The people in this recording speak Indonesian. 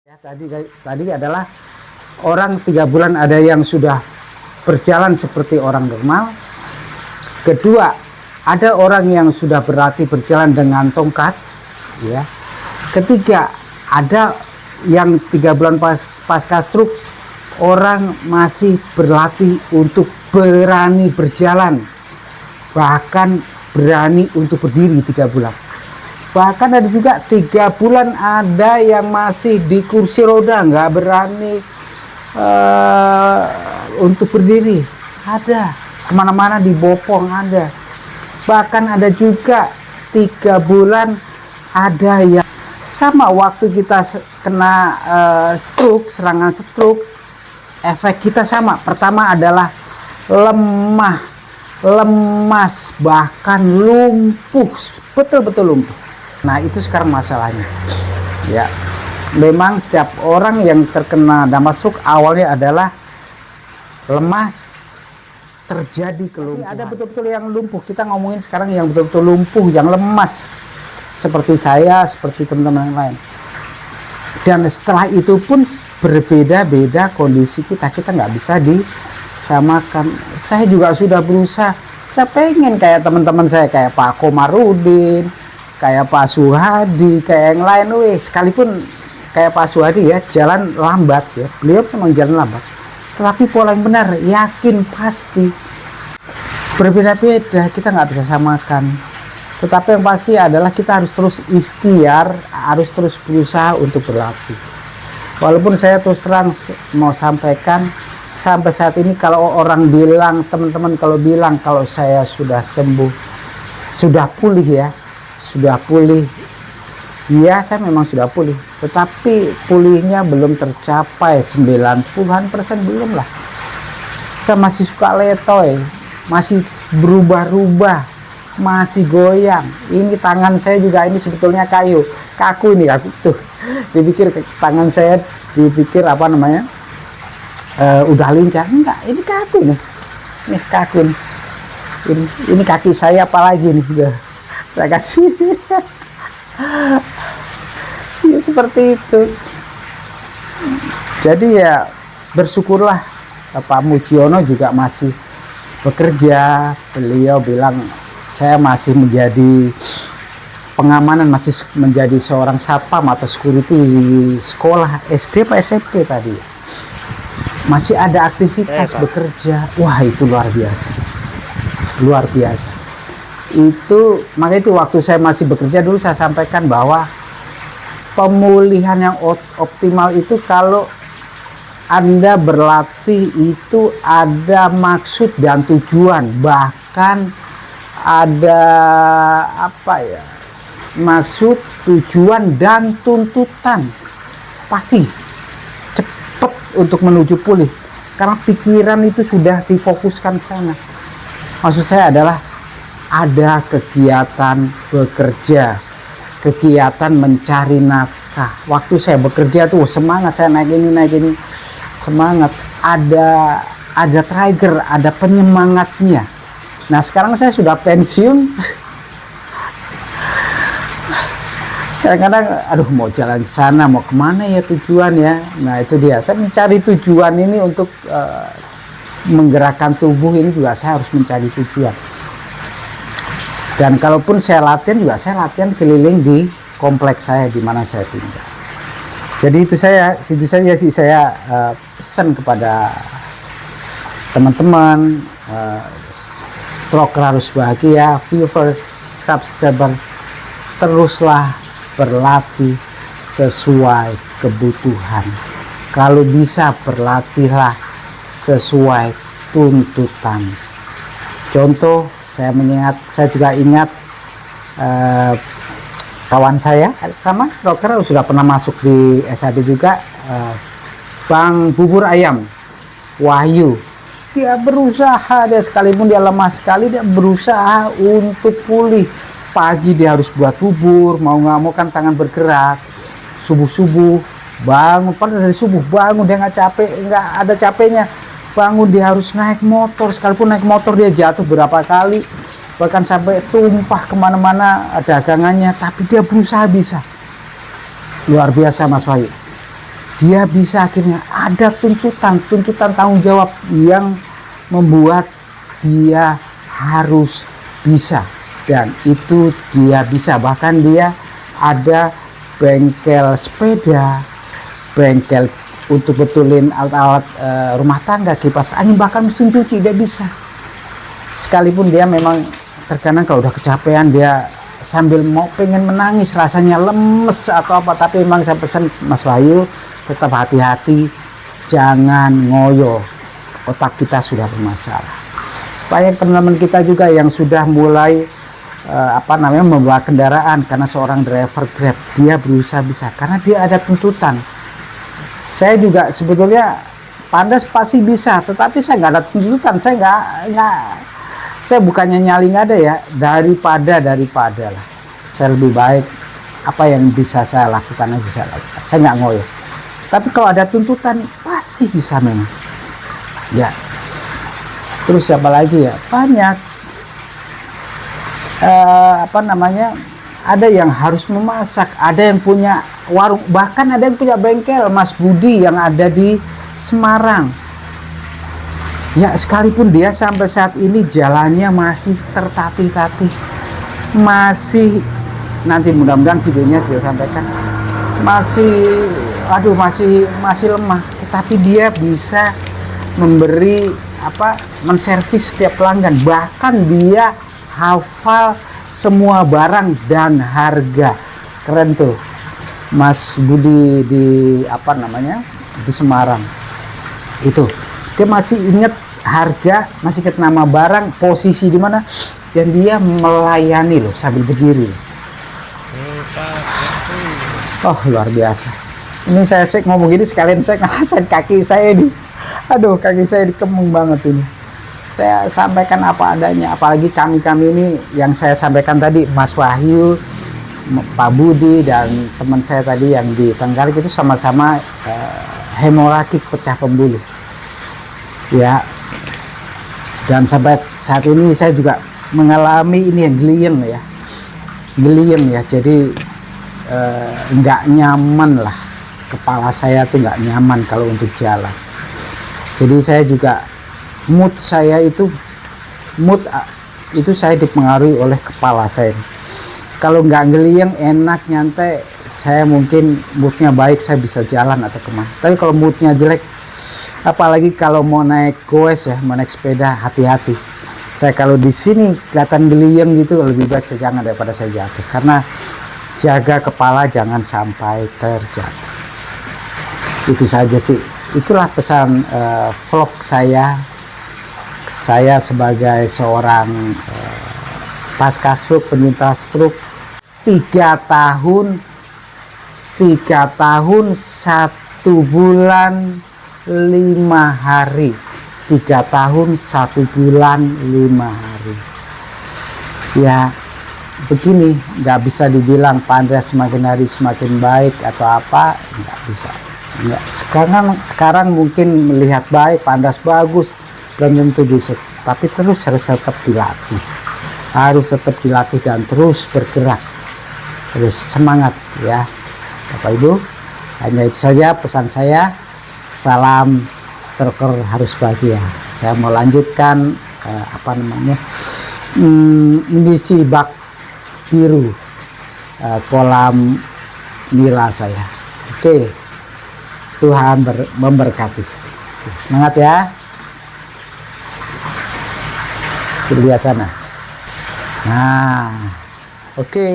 Ya, tadi adalah orang 3 bulan ada yang sudah berjalan seperti orang normal. Kedua, ada orang yang sudah berlatih berjalan dengan tongkat. Ya. Ketiga, ada yang 3 bulan pasca stroke orang masih berlatih untuk berani berjalan, bahkan berani untuk berdiri 3 bulan. Bahkan ada juga 3 bulan ada yang masih di kursi roda, nggak berani untuk berdiri. Ada kemana-mana dibopong ada. Bahkan ada juga 3 bulan ada yang sama waktu kita kena stroke, serangan stroke, efek kita sama. Pertama adalah lemah, lemas, bahkan lumpuh, betul-betul lumpuh. Nah, itu sekarang masalahnya. Ya, memang setiap orang yang terkena dampak stroke awalnya adalah lemas, terjadi kelumpuhan. Ada betul-betul yang lumpuh. Kita ngomongin sekarang yang betul-betul lumpuh, yang lemas, seperti saya, seperti teman-teman yang lain. Dan setelah itu pun berbeda-beda kondisi kita nggak bisa disamakan. Saya juga sudah berusaha. Saya pengen kayak teman-teman saya, kayak Pak Komarudin, kayak Pak Suhadi, kayak yang lain, sekalipun kayak Pak Suhadi ya, jalan lambat ya, beliau memang jalan lambat, tetapi pola yang benar, yakin pasti. Berbeda-beda, kita nggak bisa samakan. Tetapi yang pasti adalah kita harus terus ikhtiar, harus terus berusaha untuk berlatih. Walaupun saya terus terang mau sampaikan, sampai saat ini kalau orang bilang, teman-teman kalau bilang kalau saya sudah sembuh, sudah pulih ya, sudah pulih, ya saya memang sudah pulih, tetapi pulihnya belum tercapai 90% belum lah. Saya masih suka letoy, masih berubah-ubah, masih goyang. Ini tangan saya juga ini sebetulnya kayu, kaku ini, kaku tuh. Dipikir tangan saya, dipikir apa namanya, udah lincah, enggak, ini kaku nih, kaku nih. Ini kaki saya apalagi nih, saya kasih. Ya seperti itu. Jadi ya bersyukurlah, Pak Mujiono juga masih bekerja. Beliau bilang saya masih menjadi pengamanan, masih menjadi seorang satpam atau security di sekolah SD atau SMP tadi. Masih ada aktivitas bekerja. Wah, itu luar biasa. Luar biasa. Itu makanya itu waktu saya masih bekerja dulu saya sampaikan bahwa pemulihan yang optimal itu kalau Anda berlatih itu ada maksud dan tujuan, bahkan ada apa ya, maksud, tujuan dan tuntutan, pasti cepat untuk menuju pulih karena pikiran itu sudah difokuskan ke sana. Maksud saya adalah ada kegiatan bekerja, kegiatan mencari nafkah. Waktu saya bekerja tuh semangat, saya naik ini, semangat. Ada trigger, ada penyemangatnya. Nah sekarang saya sudah pensiun. Kadang-kadang, aduh mau jalan ke sana, mau kemana ya tujuan ya. Nah itu dia, saya mencari tujuan ini untuk menggerakkan tubuh ini juga saya harus mencari tujuan. Dan kalaupun saya latihan juga saya latihan keliling di kompleks saya di mana saya tinggal. Jadi itu saja sih saya pesan kepada teman-teman, stroker harus bahagia, viewers, subscriber, teruslah berlatih sesuai kebutuhan. Kalau bisa berlatihlah sesuai tuntutan. Contoh, saya juga ingat kawan saya sama stroker sudah pernah masuk di SAD juga, Bang Bubur Ayam Wahyu. Dia berusaha, dia sekalipun dia lemah sekali, dia berusaha untuk pulih. Pagi dia harus buat bubur, mau nggak mau kan tangan bergerak. Subuh-subuh bangun, pada dari subuh bangun dia nggak capek, nggak ada capeknya. Bangun dia harus naik motor, sekalipun naik motor dia jatuh berapa kali, bahkan sampai tumpah kemana-mana dagangannya, tapi dia berusaha bisa. Luar biasa Mas Wahyu. dia bisa akhirnya ada tuntutan tanggung jawab yang membuat dia harus bisa, dan itu dia bisa. Bahkan dia ada bengkel sepeda, bengkel untuk betulin alat-alat rumah tangga, kipas angin, bahkan mesin cuci dia bisa. Sekalipun dia memang terkadang kalau udah kecapean dia sambil mau pengen menangis, rasanya lemes atau apa, tapi memang saya pesan Mas Wahyu tetap hati-hati, jangan ngoyo, otak kita sudah bermasalah. Banyak teman-teman kita juga yang sudah mulai membawa kendaraan karena seorang driver Grab, dia berusaha bisa karena dia ada tuntutan. Saya juga sebetulnya Pandas pasti bisa, tetapi saya nggak ada tuntutan. Saya bukannya nyaling ada ya, daripada lah. Saya lebih baik apa yang bisa saya lakukan aja saya lakukan. Saya nggak ngoyo. Tapi kalau ada tuntutan pasti bisa memang. Ya. Terus siapa lagi ya? Banyak. Ada yang harus memasak, ada yang punya warung, bahkan ada yang punya bengkel, Mas Budi yang ada di Semarang. Ya, sekalipun dia sampai saat ini jalannya masih tertatih-tatih, masih, nanti mudah-mudahan videonya saya sampaikan, masih lemah, tetapi dia bisa memberi menservis setiap pelanggan, bahkan dia hafal semua barang dan harga. Keren tuh Mas Budi di di Semarang itu. Dia masih ingat harga, masih ingat nama barang, posisi di mana, dan dia melayani loh sambil berdiri. Oh, luar biasa. Ini saya ngomong gini sekalian saya ngerasain kaki saya ini. Aduh, kaki saya dikemung banget ini. Saya sampaikan apa adanya, apalagi kami ini yang saya sampaikan tadi, Mas Wahyu, Pak Budi, dan teman saya tadi yang di Trenggalek itu sama-sama hemoragik, pecah pembuluh. Ya, dan sampai saat ini saya juga mengalami ini yang geliyeng ya, jadi nggak nyaman lah, kepala saya tuh nggak nyaman kalau untuk jalan. Jadi saya juga mood itu saya dipengaruhi oleh kepala saya. Kalau nggak geliyeng, enak nyantai, saya mungkin moodnya baik, saya bisa jalan atau kemana. Tapi kalau moodnya jelek, apalagi kalau mau naik goes ya, mau naik sepeda, hati-hati. Saya kalau di sini kelihatan geliyeng gitu, lebih baik saya jangan daripada saya jatuh, karena jaga kepala jangan sampai terjatuh. Itu saja sih, itulah pesan vlog saya sebagai seorang pasca-stroke, penyintas stroke, 3 tahun 1 bulan 5 hari, 3 tahun 1 bulan 5 hari. Ya begini, nggak bisa dibilang Pandra semakin hari semakin baik atau apa, nggak bisa. Ya, sekarang mungkin melihat baik, Pandas bagus, belum tentu bisa, tapi terus harus tetap dilatih dan terus bergerak, terus semangat ya Bapak Ibu. Hanya itu saja pesan saya. Salam stroker harus bahagia. Saya mau lanjutkan mengisi bak biru kolam nila saya. Oke, Tuhan memberkati. Semangat ya. Lihat sana. Nah, oke.